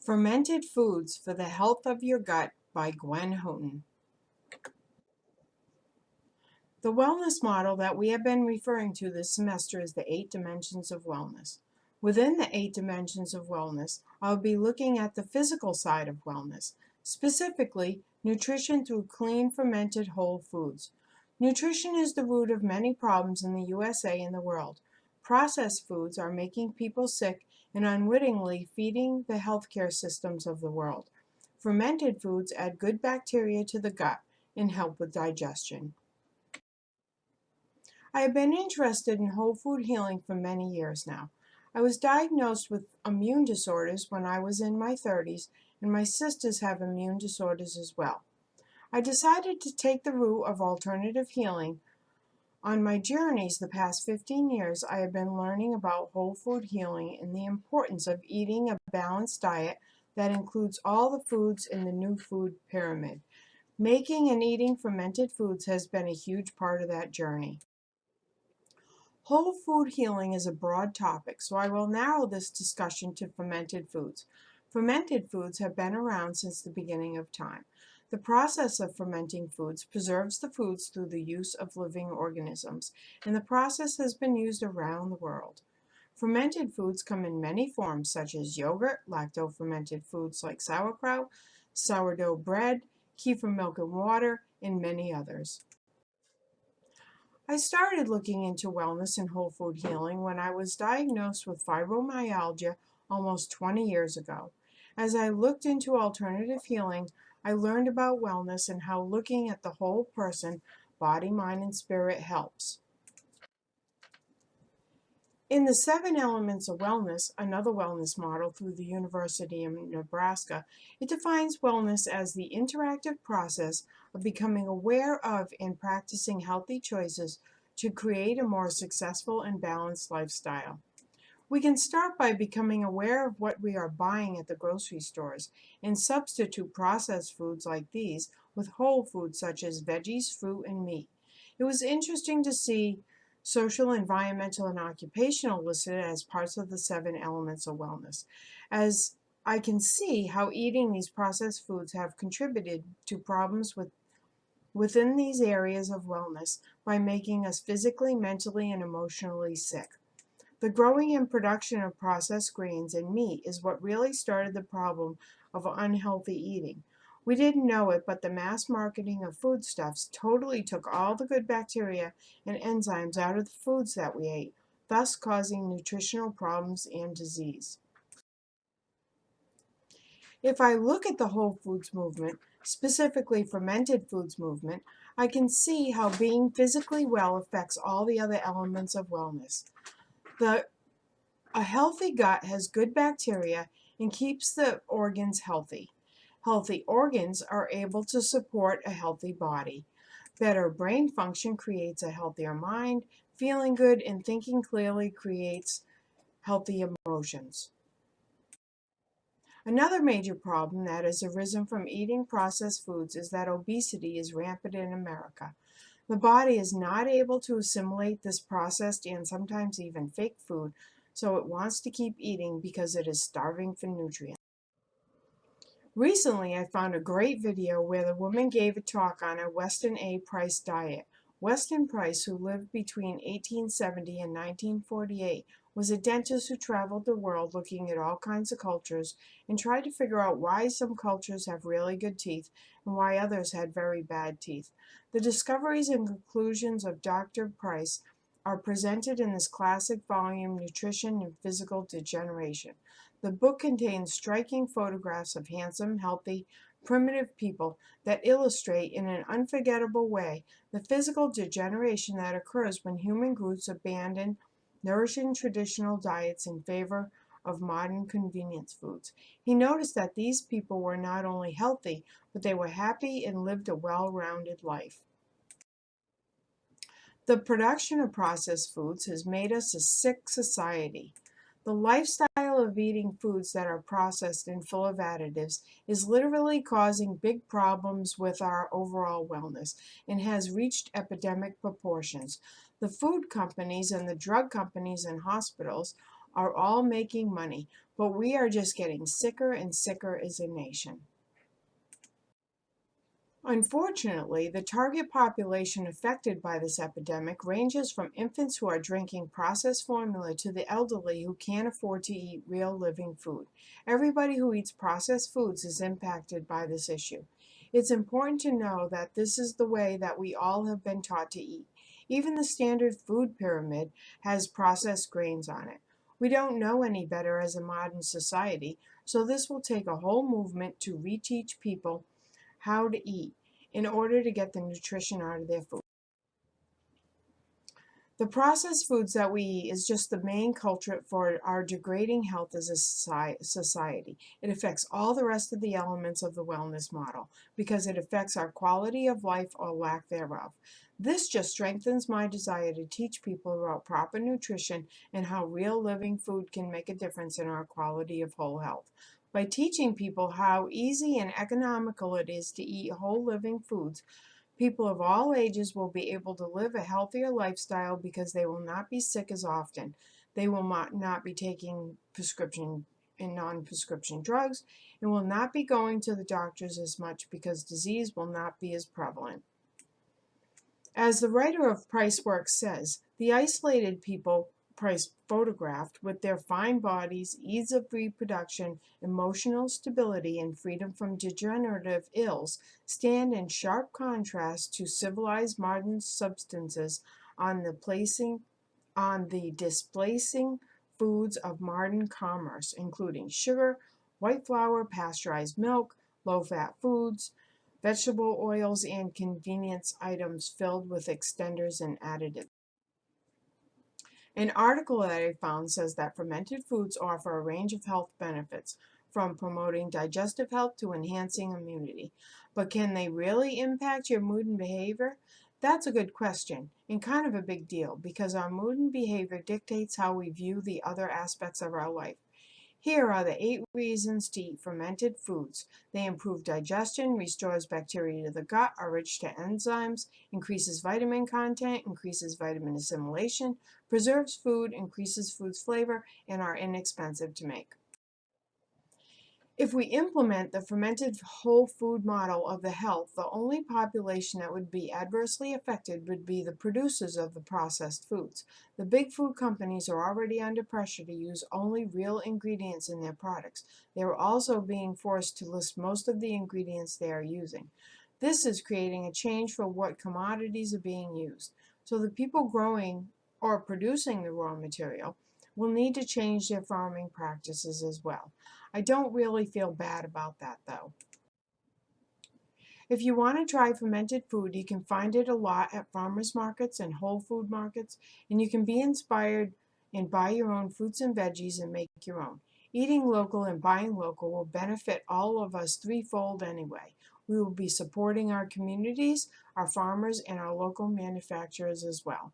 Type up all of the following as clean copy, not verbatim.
Fermented Foods for the Health of Your Gut by Gwen Houghton. The wellness model that we have been referring to this semester is the 8 dimensions of wellness. Within the 8 dimensions of wellness, I'll be looking at the physical side of wellness, specifically nutrition through clean fermented whole foods. Nutrition is the root of many problems in the USA and the world. Processed foods are making people sick and unwittingly feeding the healthcare systems of the world. Fermented foods add good bacteria to the gut and help with digestion. I have been interested in whole food healing for many years now. I was diagnosed with immune disorders when I was in my 30s, and my sisters have immune disorders as well. I decided to take the route of alternative healing. On my journeys the past 15 years, I have been learning about whole food healing and the importance of eating a balanced diet that includes all the foods in the new food pyramid. Making and eating fermented foods has been a huge part of that journey. Whole food healing is a broad topic, so I will narrow this discussion to fermented foods. Fermented foods have been around since the beginning of time. The process of fermenting foods preserves the foods through the use of living organisms, and the process has been used around the world. Fermented foods come in many forms, such as yogurt, lacto-fermented foods like sauerkraut, sourdough bread, kefir milk and water, and many others. I started looking into wellness and whole food healing when I was diagnosed with fibromyalgia almost 20 years ago. As I looked into alternative healing, I learned about wellness and how looking at the whole person, body, mind, and spirit helps. In the 7 Elements of Wellness, another wellness model through the University of Nebraska, it defines wellness as the interactive process of becoming aware of and practicing healthy choices to create a more successful and balanced lifestyle. We can start by becoming aware of what we are buying at the grocery stores and substitute processed foods like these with whole foods such as veggies, fruit, and meat. It was interesting to see social, environmental, and occupational listed as parts of the 7 Elements of Wellness, as I can see how eating these processed foods have contributed to problems within these areas of wellness by making us physically, mentally, and emotionally sick. The growing and production of processed grains and meat is what really started the problem of unhealthy eating. We didn't know it, but the mass marketing of foodstuffs totally took all the good bacteria and enzymes out of the foods that we ate, thus causing nutritional problems and disease. If I look at the whole foods movement, specifically fermented foods movement, I can see how being physically well affects all the other elements of wellness. A healthy gut has good bacteria and keeps the organs healthy. Healthy organs are able to support a healthy body. Better brain function creates a healthier mind. Feeling good and thinking clearly creates healthy emotions. Another major problem that has arisen from eating processed foods is that obesity is rampant in America. The body is not able to assimilate this processed and sometimes even fake food, so it wants to keep eating because it is starving for nutrients. Recently, I found a great video where the woman gave a talk on a Weston A. Price diet. Weston Price, who lived between 1870 and 1948, was a dentist who traveled the world looking at all kinds of cultures and tried to figure out why some cultures have really good teeth and why others had very bad teeth. The discoveries and conclusions of Dr. Price are presented in this classic volume, Nutrition and Physical Degeneration. The book contains striking photographs of handsome, healthy, primitive people that illustrate in an unforgettable way the physical degeneration that occurs when human groups abandon nourishing traditional diets in favor of modern convenience foods. He noticed that these people were not only healthy, but they were happy and lived a well-rounded life. The production of processed foods has made us a sick society. The lifestyle of eating foods that are processed and full of additives is literally causing big problems with our overall wellness and has reached epidemic proportions. The food companies and the drug companies and hospitals are all making money, but we are just getting sicker and sicker as a nation. Unfortunately, the target population affected by this epidemic ranges from infants who are drinking processed formula to the elderly who can't afford to eat real living food. Everybody who eats processed foods is impacted by this issue. It's important to know that this is the way that we all have been taught to eat. Even the standard food pyramid has processed grains on it. We don't know any better as a modern society, so this will take a whole movement to reteach people how to eat in order to get the nutrition out of their food. The processed foods that we eat is just the main culprit for our degrading health as a society. It affects all the rest of the elements of the wellness model because it affects our quality of life or lack thereof. This just strengthens my desire to teach people about proper nutrition and how real living food can make a difference in our quality of whole health. By teaching people how easy and economical it is to eat whole living foods, people of all ages will be able to live a healthier lifestyle because they will not be sick as often. They will not be taking prescription and non-prescription drugs and will not be going to the doctors as much because disease will not be as prevalent. As the writer of Price Works says, the isolated people Price photographed with their fine bodies, ease of reproduction, emotional stability, and freedom from degenerative ills stand in sharp contrast to civilized modern substances on the displacing foods of modern commerce, including sugar, white flour, pasteurized milk, low-fat foods, vegetable oils, and convenience items filled with extenders and additives. An article that I found says that fermented foods offer a range of health benefits, from promoting digestive health to enhancing immunity. But can they really impact your mood and behavior? That's a good question, and kind of a big deal, because our mood and behavior dictates how we view the other aspects of our life. Here are the 8 reasons to eat fermented foods. They improve digestion, restores bacteria to the gut, are rich to enzymes, increases vitamin content, increases vitamin assimilation, preserves food, increases food's flavor, and are inexpensive to make. If we implement the fermented whole food model of the health, the only population that would be adversely affected would be the producers of the processed foods. The big food companies are already under pressure to use only real ingredients in their products. They are also being forced to list most of the ingredients they are using. This is creating a change for what commodities are being used. So the people growing or producing the raw material will need to change their farming practices as well. I don't really feel bad about that though. If you want to try fermented food, you can find it a lot at farmers markets and whole food markets, and you can be inspired and buy your own fruits and veggies and make your own. Eating local and buying local will benefit all of us threefold anyway. We will be supporting our communities, our farmers, and our local manufacturers as well.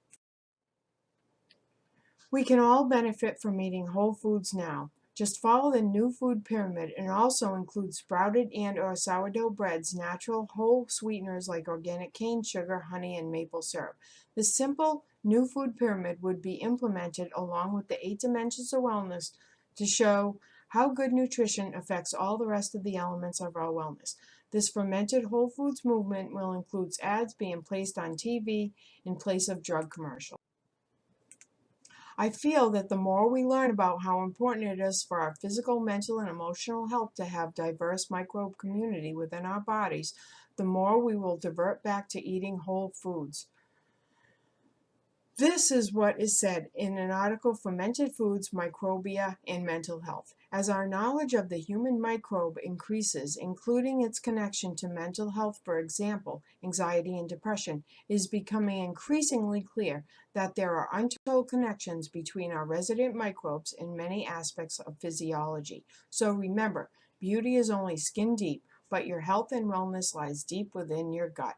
We can all benefit from eating whole foods now. Just follow the new food pyramid and also include sprouted and or sourdough breads, natural whole sweeteners like organic cane sugar, honey, and maple syrup. This simple new food pyramid would be implemented along with the 8 dimensions of wellness to show how good nutrition affects all the rest of the elements of our wellness. This fermented whole foods movement will include ads being placed on TV in place of drug commercials. I feel that the more we learn about how important it is for our physical, mental, and emotional health to have diverse microbe community within our bodies, the more we will divert back to eating whole foods. This is what is said in an article, Fermented Foods, Microbia, and Mental Health. As our knowledge of the human microbe increases, including its connection to mental health, for example, anxiety and depression, it is becoming increasingly clear that there are untold connections between our resident microbes in many aspects of physiology. So remember, beauty is only skin deep, but your health and wellness lies deep within your gut.